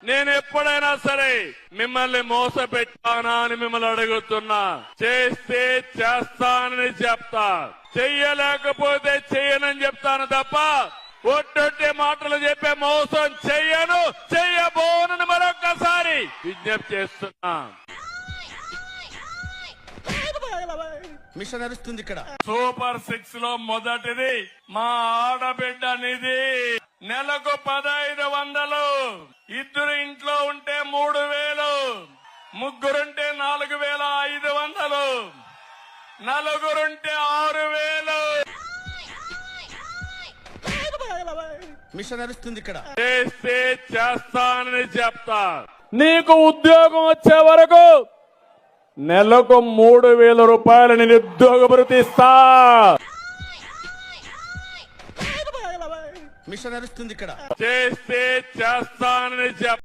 నేను ఎప్పుడైనా సరే మిమ్మల్ని మోసపెట్టానా అని మిమ్మల్ని అడుగుతున్నా. చేస్తే చేస్తానని చెప్తా, చెయ్యలేకపోతే చెయ్యనని చెప్తాను తప్ప ఒట్టొట్టి మాటలు చెప్పే మోసం చెయ్యను, చెయ్యబోనని మరొక్కసారి విజ్ఞప్తి చేస్తున్నా. మిషన్ నడుస్తుంది ఇక్కడ. సూపర్ 6 లో మొదటిది మా ఆడబిడ్డ నిధి. నెలకు 1500, ఇద్దరు ఇంట్లో ఉంటే 3000, ముగ్గురుంటే 4500, నలుగురుంటే 6000. మిషన్ నడుస్తుంది ఇక్కడ. చేస్తే చేస్తానని చెప్తా. నీకు ఉద్యోగం వచ్చే వరకు నెలకు 3000 రూపాయలు నిరుద్యోగ భృతి ఇస్తా. మిషన్ నడుస్తుంది ఇక్కడ. చేస్తే చేస్తానని చెప్తా.